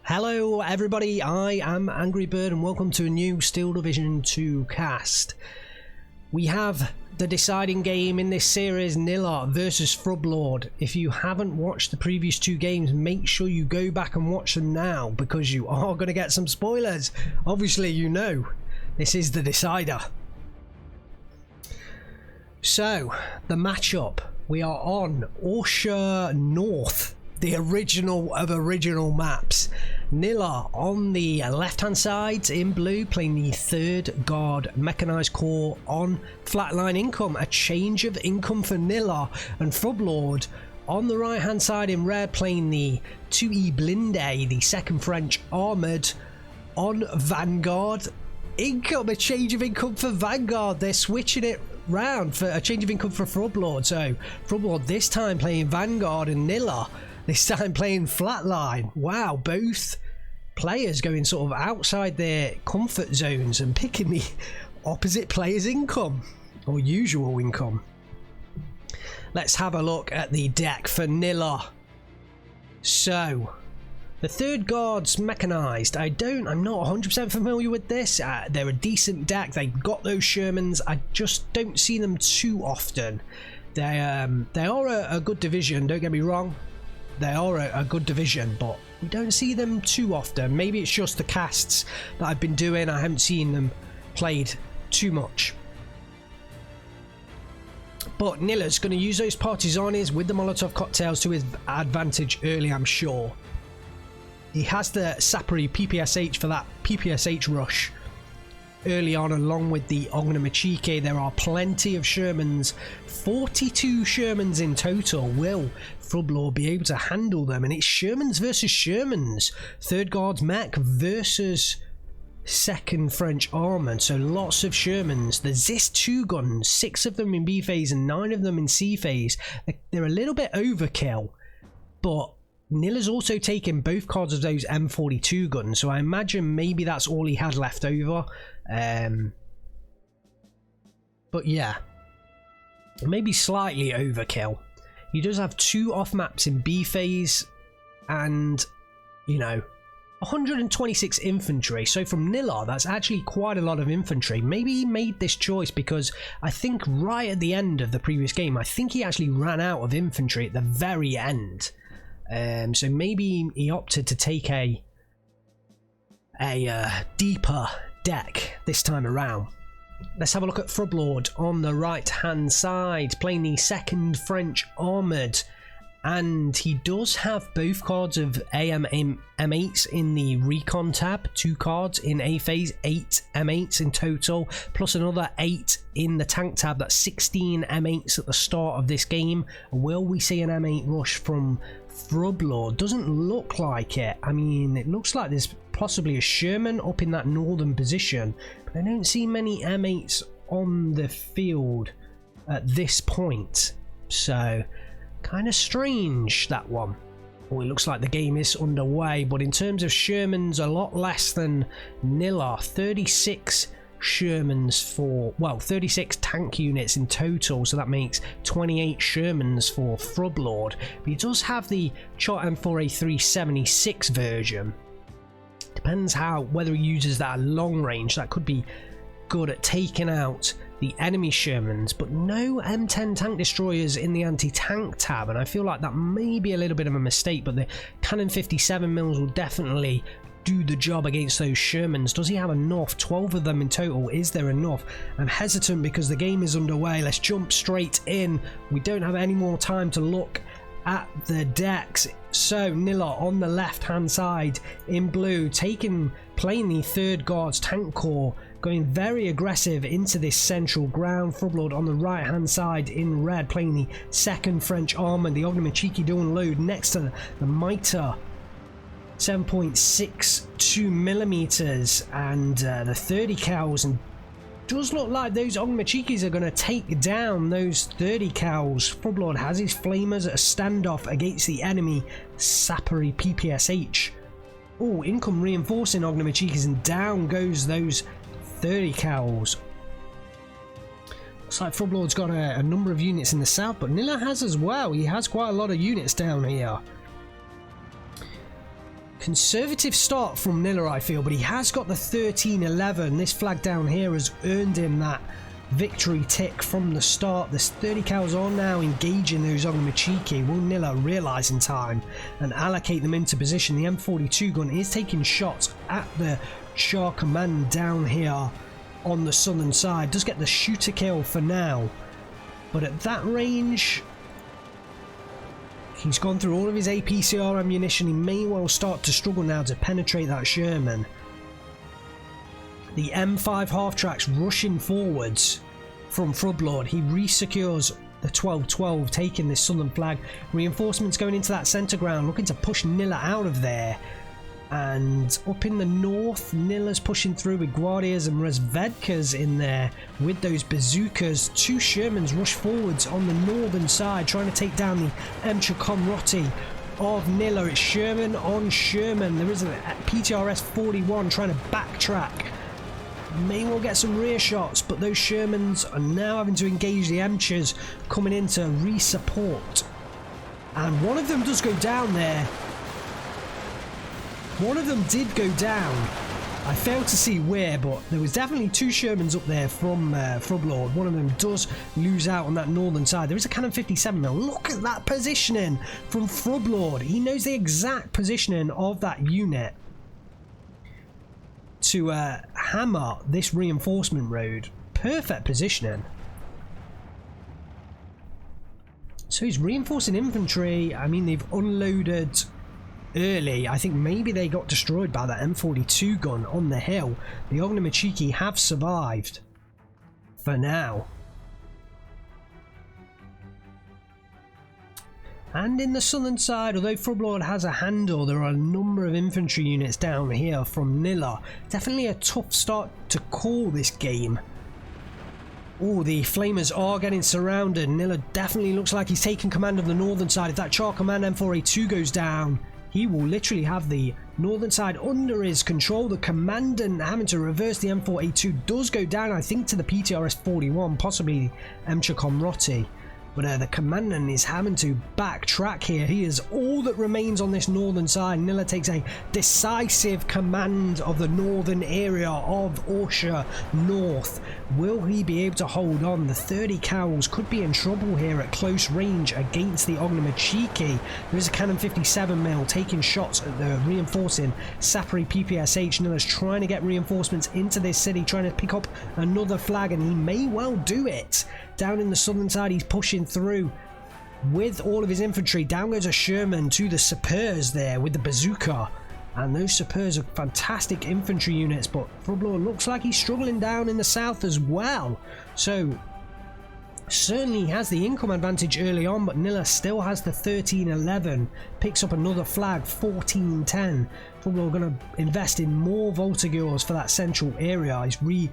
Hello everybody, I am Angry Bird and welcome to a new Steel Division 2 cast. We have the deciding game in this series, Nilla versus Frubblord. If you haven't watched the previous two games, make sure you go back and watch them now because you are going to get some spoilers. Obviously, you know, this is the decider. So, the matchup, we are on Orsha North, the original of original maps. Nilla on the left hand side in blue, playing the 3rd Guard Mechanized Corps on flatline income, a change of income for Nilla. And Frubblord on the right hand side in red, playing the 2E Blinde, the 2nd French Armoured on Vanguard income, a change of income for Vanguard. They're switching it round for a change of income for Frubblord. So Frubblord this time playing Vanguard and Nilla this time playing flatline. Wow, both players going sort of outside their comfort zones and picking the opposite player's income or usual income. Let's have a look at the deck for Nilla. So the 3rd Guard's mechanized. I'm not 100% familiar with this. They're a decent deck. They've got those Shermans. I just don't see them too often. They are a good division, don't get me wrong. They are a good division, but we don't see them too often. Maybe it's just the casts that I've been doing. I haven't seen them played too much. But Nilla's going to use those Partisanis with the Molotov cocktails to his advantage early, I'm sure. He has the Sapri PPSH for that PPSH rush early on, along with the Ognamachike. There are plenty of Shermans, 42 Shermans in total. Will Frubblord be able to handle them? And it's Shermans versus Shermans. 3rd Guard's mech versus 2nd French Armoured. So lots of Shermans. The SD2 guns, 6 of them in B phase and 9 of them in C phase. They're a little bit overkill, but Nilla's also taken both cards of those M42 guns, so I imagine maybe that's all he had left over. But yeah, maybe slightly overkill. He does have 2 off maps in B phase and, you know, 126 infantry. So from Nilla, that's actually quite a lot of infantry. Maybe he made this choice because I think right at the end of the previous game, I think he actually ran out of infantry at the very end. So maybe he opted to take a deeper deck this time around. Let's have a look at Frubblord on the right hand side, playing the 2nd French Armoured, and he does have both cards of AM M8s in the Recon tab, 2 cards in A phase, 8 M8s in total, plus another 8 in the tank tab. That's 16 M8s at the start of this game. Will we see an M8 rush from Frubblord? Doesn't look like it. I mean, it looks like there's possibly a Sherman up in that northern position, but I don't see many M8s on the field at this point. So kind of strange, that one. Oh, it looks like the game is underway, but in terms of Shermans, a lot less than Nilla. 36 Shermans for, well, 36 tank units in total, so that makes 28 Shermans for Frubblord. But he does have the Chart M4A 376 version. Depends whether he uses that at long range. That could be good at taking out the enemy Shermans, but no M10 tank destroyers in the anti-tank tab, and I feel like that may be a little bit of a mistake, but the Cannon 57mm will definitely do the job against those Shermans. Does he have enough? 12 of them in total. Is there enough? I'm hesitant because the game is underway. Let's jump straight in. We don't have any more time to look at the decks. So Nilla on the left hand side in blue, playing the 3rd Guard's tank corps, going very aggressive into this central ground. Frubblord on the right hand side in red, playing the 2nd French Armoured, the Ognamachike doing load next to the Mitre 7.62mm and the 30 cows, and does look like those Ognamachikes are going to take down those 30 cows. Frubblord has his flamers at a standoff against the enemy Sapri PPSH. Oh, income reinforcing Ognamachikes, and down goes those 30 cows. Looks like Frubblord's got a number of units in the south, but Nilla has as well. He has quite a lot of units down here. Conservative start from Nilla, I feel, but he has got the 13-11. This flag down here has earned him that victory tick from the start. There's 30 cows on now engaging those Ognomachiki. Will Nilla realise in time and allocate them into position? The M42 gun is taking shots at the Char Command down here on the southern side. Does get the shooter kill for now, but at that range, he's gone through all of his APCR ammunition. He may well start to struggle now to penetrate that Sherman. The M5 half-tracks rushing forwards from Frubblord. He resecures the 12-12, taking this southern flag. Reinforcements going into that centre ground, looking to push Nilla out of there. And up in the north, Nilla's pushing through with Guardias and Razvedkas in there with those bazookas. Two Shermans rush forwards on the northern side, trying to take down the Emcha Komroti of Nilla. It's Sherman on Sherman. There is a PTRS 41 trying to backtrack. May well get some rear shots, but those Shermans are now having to engage the Emchas coming in to re-support. And one of them does go down there. One of them did go down. I failed to see where, but there was definitely two Shermans up there from Frubblord. One of them does lose out on that northern side. There is a cannon 57mm. Look at that positioning from Frubblord. He knows the exact positioning of that unit to hammer this reinforcement road. Perfect positioning. So he's reinforcing infantry. I mean, they've unloaded early. I think maybe they got destroyed by that M42 gun on the hill. The Ognomachiki have survived for now. And in the southern side, although Frubblord has a handle, there are a number of infantry units down here from Nilla. Definitely a tough start to call this game. Oh, the Flamers are getting surrounded. Nilla definitely looks like he's taking command of the northern side. If that Char Command M4A2 goes down, he will literally have the northern side under his control. The commandant having to reverse the M4A2 does go down, I think, to the PTRS 41, possibly Emcha Komroti. But the commandant is having to backtrack here. He is all that remains on this northern side. Nilla takes a decisive command of the northern area of Orsha North. Will he be able to hold on? The 30 cows could be in trouble here at close range against the Ognomachiki. There is a cannon 57mm taking shots at the reinforcing Sapri PPSH. Nilla's trying to get reinforcements into this city, trying to pick up another flag, and he may well do it. Down in the southern side, he's pushing through with all of his infantry. Down goes a Sherman to the Sapeurs there with the bazooka, and those Sapeurs are fantastic infantry units, but Frubblord looks like he's struggling down in the south as well. So certainly has the income advantage early on, but Nilla still has the 13-11, picks up another flag, 14-10. Frubblord going to invest in more Voltigeurs for that central area. He's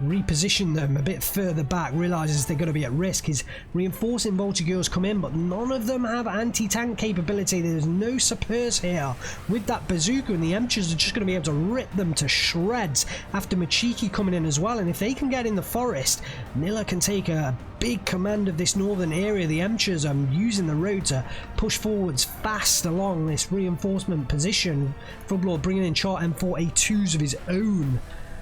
reposition them a bit further back, realizes they're going to be at risk. His reinforcing Voltigeurs come in, but none of them have anti-tank capability. There's no Sapeurs here with that bazooka, and the Emchas are just going to be able to rip them to shreds after Machiki coming in as well. And if they can get in the forest, Nilla can take a big command of this northern area. The Emchas are using the road to push forwards fast along this reinforcement position. Frubblord bringing in Chart M4A2s of his own,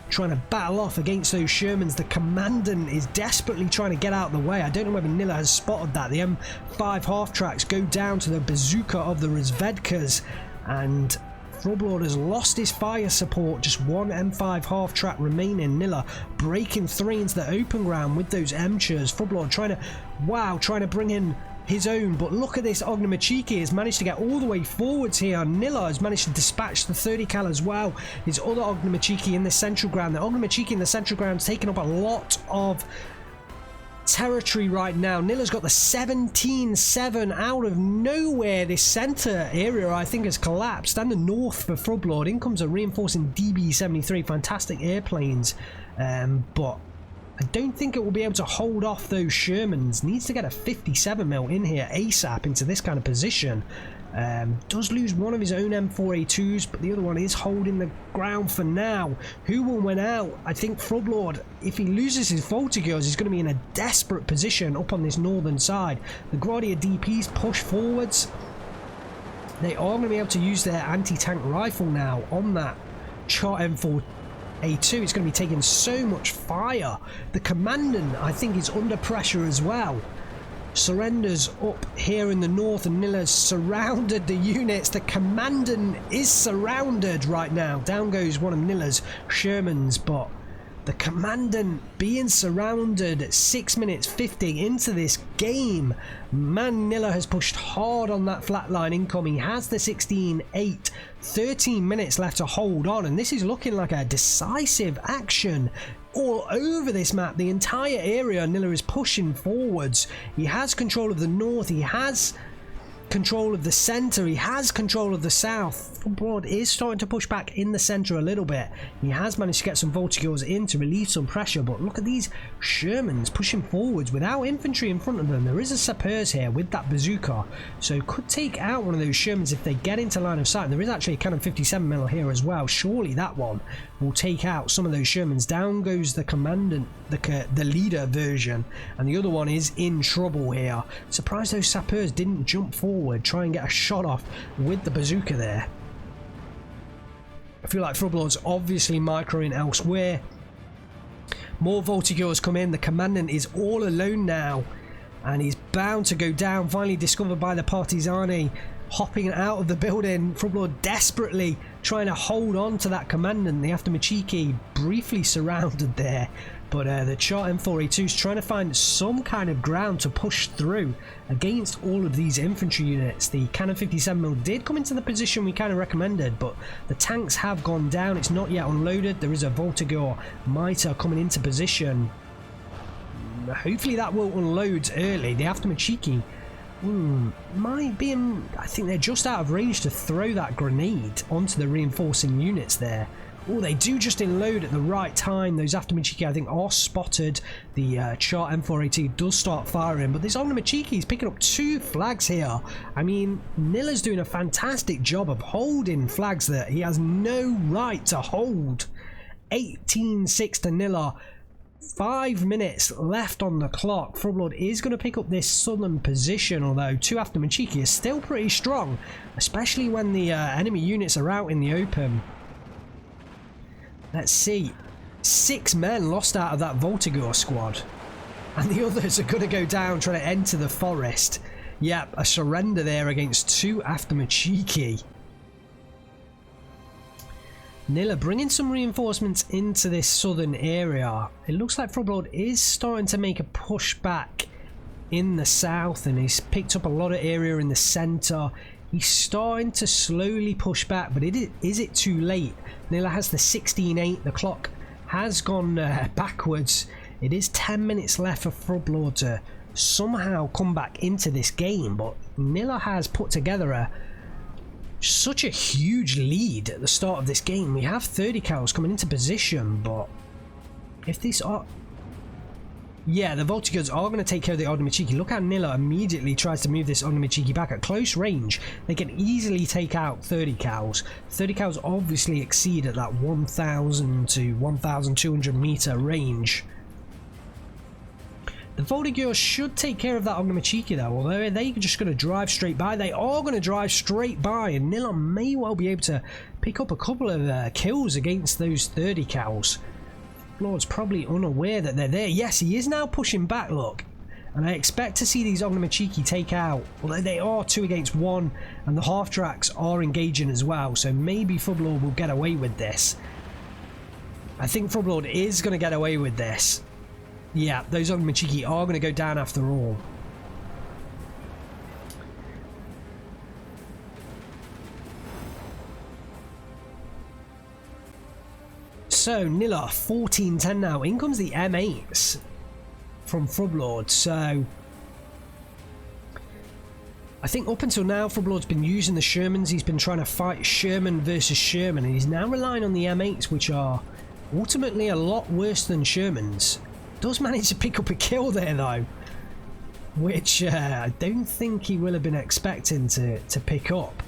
trying to battle off against those Shermans. The commandant is desperately trying to get out of the way. I don't know whether Nilla has spotted that. The M5 half-tracks go down to the bazooka of the Razvedkas, and Frubblord has lost his fire support. Just one M5 half-track remaining. Nilla breaking three into the open ground with those Emchas. Frubblord trying to bring in his own, but look at this. Ognomachiki has managed to get all the way forwards here. Nilla has managed to dispatch the 30 cal as well. His other Ognomachiki in the central ground. The Ognomachiki in the central ground is taking up a lot of territory right now. Nilla's got the 17-7 out of nowhere. This center area, I think, has collapsed. And the north for Frubblord. In comes a reinforcing DB-73. Fantastic airplanes, but I don't think it will be able to hold off those Shermans. Needs to get a 57mm in here ASAP into this kind of position. Does lose one of his own M4A2s, but the other one is holding the ground for now. Who will win out? I think Frubblord, if he loses his Voltigeurs, he's going to be in a desperate position up on this northern side. The Gradia DPs push forwards. They are going to be able to use their anti-tank rifle now on that Chart M4A2. It's going to be taking so much fire. The commandant, I think, is under pressure as well. Surrenders up here in the north, and Nilla's surrounded the units. The commandant is surrounded right now. Down goes one of Nilla's Shermans, but the commandant being surrounded at 6 minutes 50 into this game. Man, Nilla has pushed hard on that flat line incoming. Has the 16-8, 13 minutes left to hold on, and this is looking like a decisive action all over this map. The entire area Nilla is pushing forwards. He has control of the north, he has control of the center, he has control of the south. Frubblord is starting to push back in the center a little bit. He has managed to get some Voltigeurs in to relieve some pressure, but look at these Shermans pushing forwards without infantry in front of them. There is a Sapeurs here with that bazooka, so could take out one of those Shermans if they get into line of sight. There is actually a cannon 57mm here as well. Surely that one will take out some of those Shermans. Down goes the commandant, the leader version, and the other one is in trouble here. Surprised those Sapeurs didn't jump forward, try and get a shot off with the bazooka there. I feel like Frubblord's obviously microing elsewhere. More Voltigeurs come in. The commandant is all alone now, and he's bound to go down. Finally discovered by the Partigiani, hopping out of the building. Frubblord desperately trying to hold on to that commandant. The Aftermachiki briefly surrounded there, but the Chart M4A2 is trying to find some kind of ground to push through against all of these infantry units. The cannon 57mm did come into the position we kind of recommended, but the tanks have gone down. It's not yet unloaded. There is a Voltigeur Mitre coming into position. Hopefully that will unload early. The Aftermachiki might be in, I think they're just out of range to throw that grenade onto the reinforcing units there. Oh, they do just unload at the right time. Those Aftermachiki, I think, are spotted. The Chart M4A2 does start firing, but this Aftermachiki is picking up 2 flags here. I mean, Nilla's doing a fantastic job of holding flags that he has no right to hold. 18-6 to Nilla. 5 minutes left on the clock. Frubblord is going to pick up this southern position, although 2 Aftermachiki is still pretty strong, especially when the enemy units are out in the open. Let's see. 6 men lost out of that Voltigeur squad, and the others are going to go down trying to enter the forest. Yep, a surrender there against 2 Aftermachiki. Nilla bringing some reinforcements into this southern area. It looks like Frubblord is starting to make a push back in the south, and he's picked up a lot of area in the center. He's starting to slowly push back, but is it too late? Nilla has the 16-8. The clock has gone backwards. It is 10 minutes left for Frubblord to somehow come back into this game, but Nilla has put together such a huge lead at the start of this game. We have 30 cows coming into position, but if these are... Yeah, the Voltigeurs are going to take care of the Aftermachiki. Look how Nilla immediately tries to move this Aftermachiki back at close range. They can easily take out 30 cows. 30 cows obviously exceed at that 1,000 to 1,200 meter range. The Voltigeurs should take care of that Aftermachiki though, although they're just going to drive straight by. They are going to drive straight by, and Nilla may well be able to pick up a couple of kills against those 30 cows. Lord's probably unaware that they're there. Yes, he is now pushing back, look. And I expect to see these Aftermachiki take out, although they are 2 against 1, and the half-tracks are engaging as well, so maybe Frubblord will get away with this. I think Frubblord is going to get away with this. Yeah, those Aftermachiki are going to go down after all. So, Nilla, 14-10 now. In comes the M8s from Frubblord. So, I think up until now, Frubblord's been using the Shermans. He's been trying to fight Sherman versus Sherman, and he's now relying on the M8s, which are ultimately a lot worse than Shermans. Does manage to pick up a kill there, though, which I don't think he will have been expecting to pick up.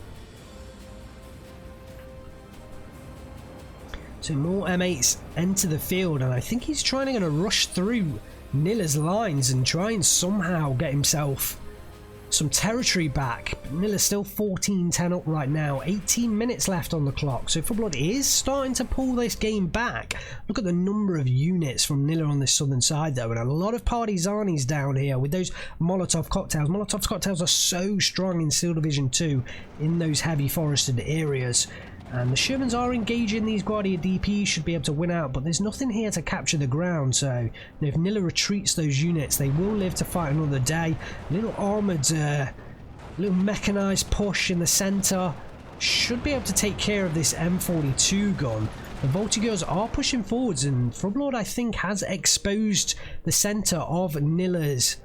So more M8s enter the field, and I think he's trying to rush through Nilla's lines and try and somehow get himself some territory back. Nilla's still 14-10 up right now. 18 minutes left on the clock. So Frubblord is starting to pull this game back. Look at the number of units from Nilla on this southern side though. And a lot of Partisanis down here with those Molotov cocktails. Molotov cocktails are so strong in Steel Division 2 in those heavy forested areas. And the Shermans are engaging these Guardia DPs, should be able to win out, but there's nothing here to capture the ground, so if Nilla retreats those units, they will live to fight another day. Little armoured, little mechanised push in the centre should be able to take care of this M42 gun. The Voltigeurs are pushing forwards, and Frubblord, I think, has exposed the centre of Nilla's,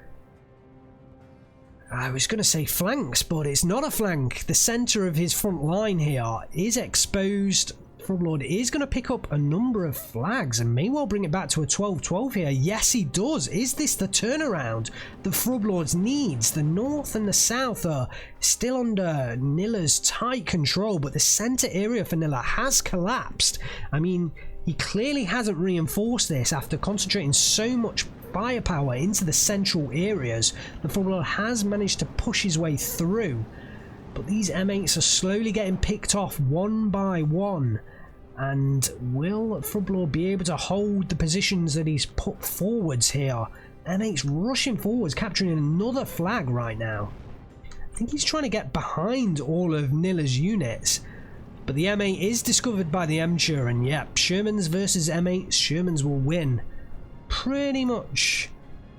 I was going to say flanks, but it's not a flank. The centre of his front line here is exposed. Frubblord is going to pick up a number of flags and may well bring it back to a 12-12 here. Yes, he does. Is this the turnaround that Frubblord needs? The north and the south are still under Nilla's tight control, but the centre area for Nilla has collapsed. I mean, he clearly hasn't reinforced this after concentrating so much firepower into the central areas. The Frubblord has managed to push his way through, but these M8s are slowly getting picked off one by one. And will Frubblord be able to hold the positions that he's put forwards here? M8's rushing forwards, capturing another flag right now. I think he's trying to get behind all of Nilla's units, but the M8 is discovered by the Emcher, and yep, Shermans versus M8s, Shermans will win pretty much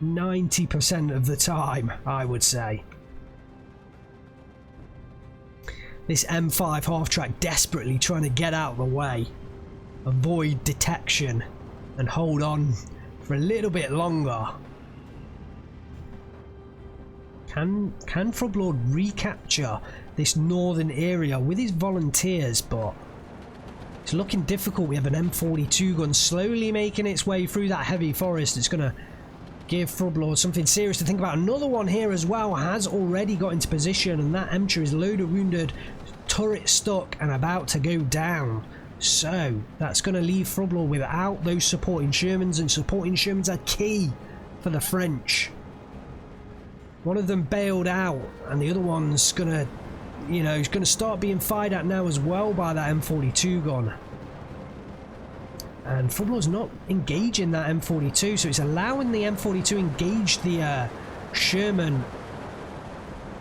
90% of the time, I would say. This M5 half-track desperately trying to get out of the way, avoid detection, and hold on for a little bit longer. Can Frubblord recapture this northern area with his volunteers? But it's looking difficult. We have an M42 gun slowly making its way through that heavy forest. It's going to give Frubblord something serious to think about. Another one here as well has already got into position, and that Emcher is loaded, wounded, turret stuck, and about to go down. So that's going to leave Frubblord without those supporting Shermans, and supporting Shermans are key for the French. One of them bailed out, and the other one's going to, you know, he's going to start being fired at now as well by that M42 gun. And Frubblord's not engaging that M42, so it's allowing the M42 to engage the Sherman.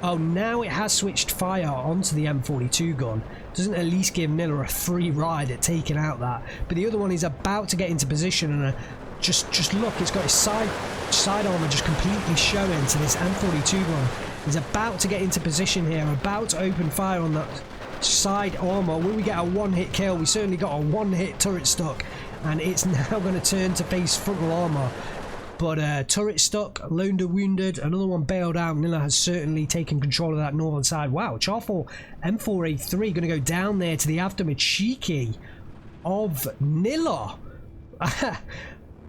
Oh, now it has switched fire onto the M42 gun. Doesn't at least give Nilla a free ride at taking out that. But the other one is about to get into position, and just look, it's got his side armor just completely showing to this M42 gun. He's about to get into position here, about to open fire on that side armor. Will we get a one-hit kill? We certainly got a one-hit turret stuck, and it's now going to turn to face frontal armor. But turret stuck, loaned or wounded, another one bailed out. Nilla has certainly taken control of that northern side. Wow, Char4 M4A3 going to go down there to the Aftermachiki of Nilla.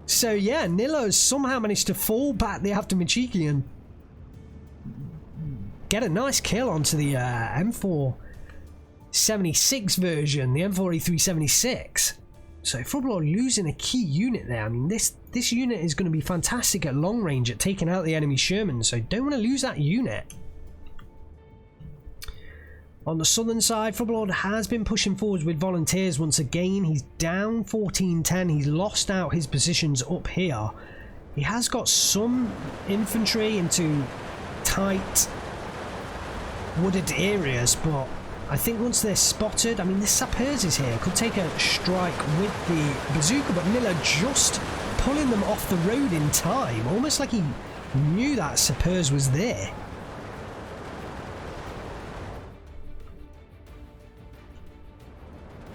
So yeah, Nilla has somehow managed to fall back the Aftermachiki and get a nice kill onto the M476 version, the M4A376. So Frubblord losing a key unit there. I mean, this unit is going to be fantastic at long range at taking out the enemy Sherman, so don't want to lose that unit. On the southern side, Frubblord has been pushing forwards with volunteers once again. He's down 14-10. He's lost out his positions up here. He has got some infantry into tight wooded areas, but I think once they're spotted, I mean, this Sapeurs is here, could take a strike with the bazooka, but Nilla just pulling them off the road in time, almost like he knew that Sapeurs was there.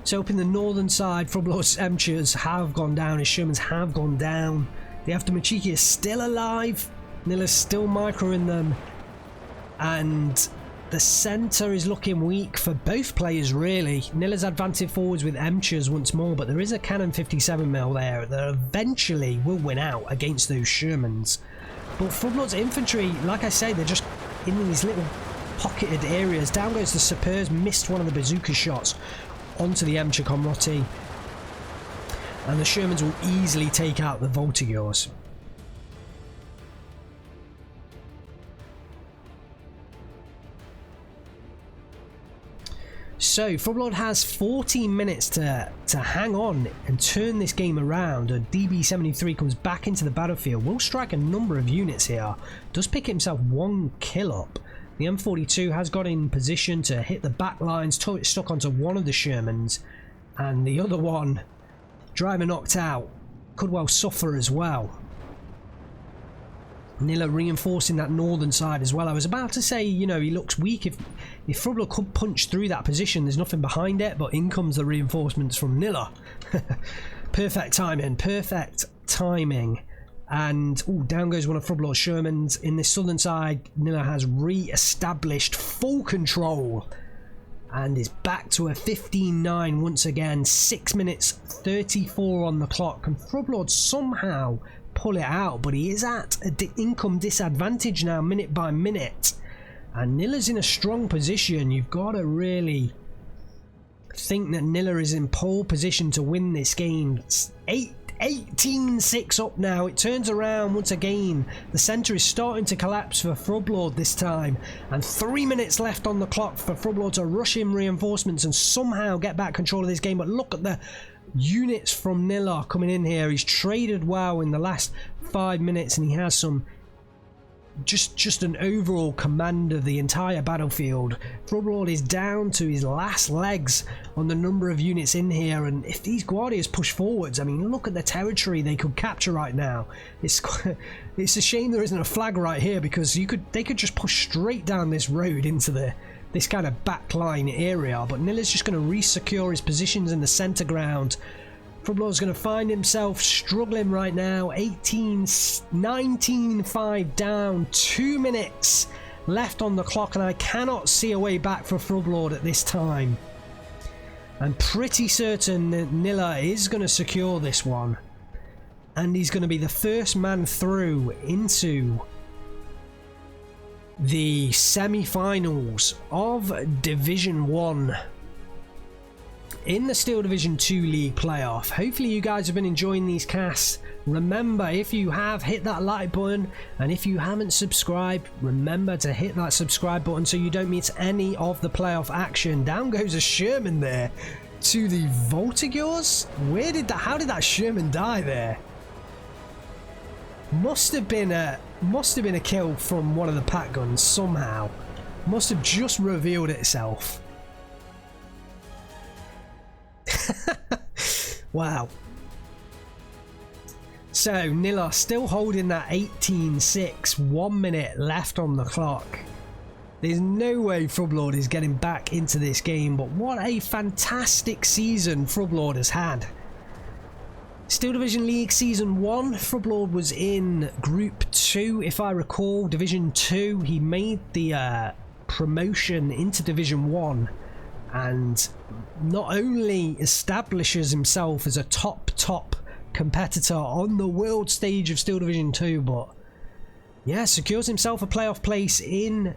So up in the northern side, Frubblord's Emchers have gone down, his Shermans have gone down. The Aftermachiki is still alive, Nilla's still microing them, and the centre is looking weak for both players, really. Nilla's advancing forwards with Emchers once more, but there is a cannon 57mm there that eventually will win out against those Shermans. But Frubblord's infantry, like I say, they're just in these little pocketed areas. Down goes the Sapeurs, missed one of the bazooka shots onto the Emcher Comroti. And the Shermans will easily take out the Voltigeurs. So Frubblord has 14 minutes to hang on and turn this game around. A DB73 comes back into the battlefield, will strike a number of units here, does pick himself 1 kill up. The M42 has got in position to hit the back lines, stuck onto one of the Shermans, and the other one, driver knocked out, could well suffer as well. Nilla reinforcing that northern side as well. I was about to say, you know, he looks weak. If Frubblord could punch through that position, there's nothing behind it, but in comes the reinforcements from Nilla. Perfect timing, perfect timing. And down goes one of Frubblord's Shermans. In this southern side, Nilla has re-established full control and is back to a 15-9 once again. 6 minutes 34 on the clock. Can Frubblord somehow pull it out? But he is at an income disadvantage now, minute by minute, and Nilla's in a strong position. You've got to really think that Nilla is in pole position to win this game. It's 18-6 up now. It turns around once again. The centre is starting to collapse for Frubblord this time, and 3 minutes left on the clock for Frubblord to rush in reinforcements and somehow get back control of this game. But look at the units from Nilla coming in here. He's traded well in the last 5 minutes, and he has some just an overall command of the entire battlefield. Frubblord is down to his last legs on the number of units in here, and if these Guardias push forwards, I mean, look at the territory they could capture right now. It's a shame there isn't a flag right here, because they could just push straight down this road into this kind of backline area. But Nilla's just going to re-secure his positions in the centre ground. Frubblord's going to find himself struggling right now. 19-5 down, 2 minutes left on the clock, and I cannot see a way back for Frubblord at this time. I'm pretty certain that Nilla is going to secure this one, and he's going to be the first man through into the semi-finals of Division 1 in the Steel Division 2 League playoff. Hopefully you guys have been enjoying these casts. Remember, if you have, hit that like button, and if you haven't subscribed, remember to hit that subscribe button so you don't miss any of the playoff action. Down goes a Sherman there to the Voltigeurs. How did that Sherman die there? Must have been a kill from one of the pack guns somehow. Must have just revealed itself. Wow. So Nilla still holding that 18-6, 1 minute left on the clock. There's no way Frubblord is getting back into this game, but what a fantastic season Frubblord has had. Steel Division League Season 1, Frubblord was in Group 2, if I recall, Division 2. He made the promotion into Division 1, and not only establishes himself as a top competitor on the world stage of Steel Division 2, but yeah, secures himself a playoff place in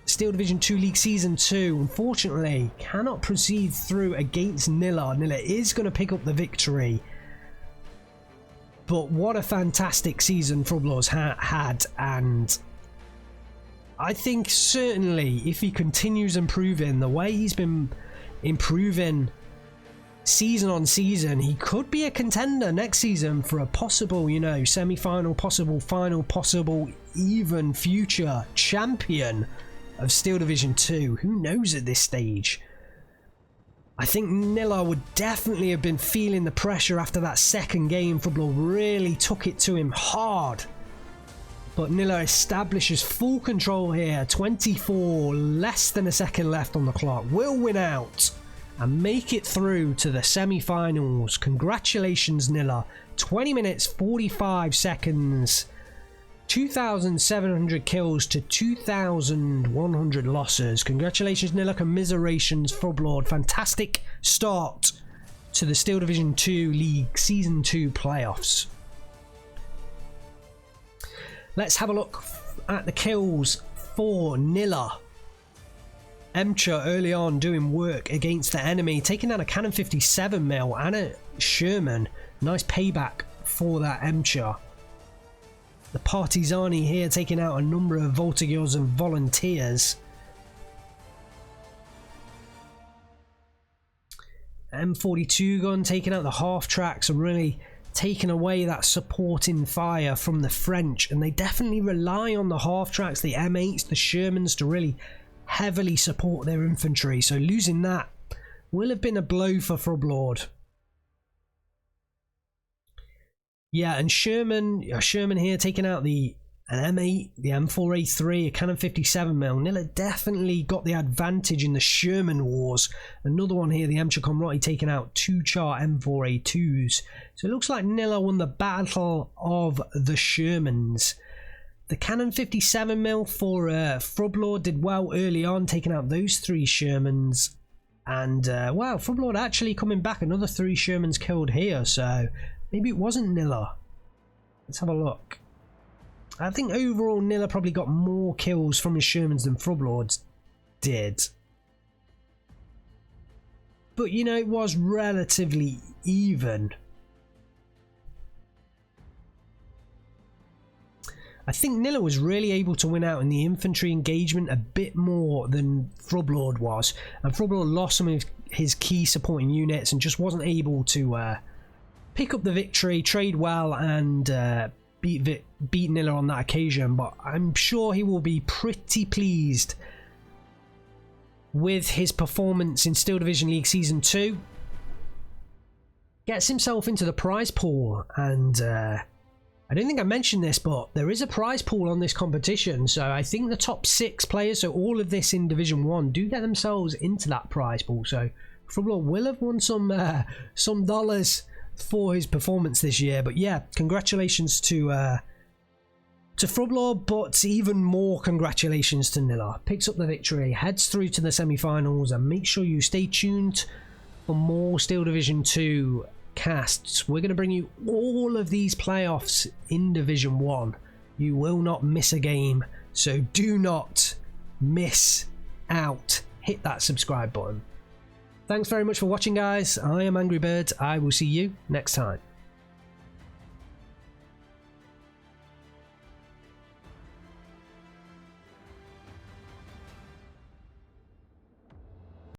Steel Division 2 League Season 2. Unfortunately, cannot proceed through against Nilla. Nilla is going to pick up the victory. But what a fantastic season Frubblord's had, and I think certainly if he continues improving the way he's been improving season on season, he could be a contender next season for a possible, you know, semi-final, possible final, possible even future champion of Steel Division 2. Who knows at this stage? I think Nilla would definitely have been feeling the pressure after that second game. Frubblord really took it to him hard. But Nilla establishes full control here. 24, less than a second left on the clock. Will win out and make it through to the semi-finals. Congratulations, Nilla. 20 minutes, 45 seconds. 2,700 kills to 2,100 losses. Congratulations, Nilla. Commiserations, Frubblord. Fantastic start to the Steel Division 2 League Season 2 playoffs. Let's have a look at the kills for Nilla. Emcher early on doing work against the enemy, taking down a Cannon 57mm and a Sherman. Nice payback for that Emcher. The Partisani here taking out a number of Voltigeurs and Volunteers. M42 gun, taking out the half tracks and really taking away that supporting fire from the French. And they definitely rely on the half tracks, the M8s, the Shermans to really heavily support their infantry. So losing that will have been a blow for Frubblord. Yeah, and Sherman here taking out an M8, the M4A3, a cannon 57mm. Nilla definitely got the advantage in the Sherman wars. Another one here, the M-Comrotti taking out 2 Char M4A2s. So it looks like Nilla won the battle of the Shermans. The cannon 57mm for Frubblord did well early on, taking out those 3 Shermans. And wow, Frubblord actually coming back, another 3 Shermans killed here. So maybe it wasn't Nilla. Let's have a look. I think overall Nilla probably got more kills from his Shermans than Frubblord did. But you know, it was relatively even. I think Nilla was really able to win out in the infantry engagement a bit more than Frubblord was. And Frubblord lost some of his key supporting units and just wasn't able to pick up the victory, trade well, and beat Nilla on that occasion. But I'm sure he will be pretty pleased with his performance in Steel Division League Season 2. Gets himself into the prize pool, and I don't think I mentioned this, but there is a prize pool on this competition. So I think the top 6 players, so all of this in Division 1, do get themselves into that prize pool. So Frubblord will have won some dollars for his performance this year. But yeah, congratulations to Frubblord, but even more congratulations to Nilla. Picks up the victory, heads through to the semi-finals, and make sure you stay tuned for more Steel Division 2 casts. We're going to bring you all of these playoffs in Division 1. You will not miss a game, so do not miss out. Hit that subscribe button. Thanks very much for watching, guys. I am Angry Bird. I will see you next time.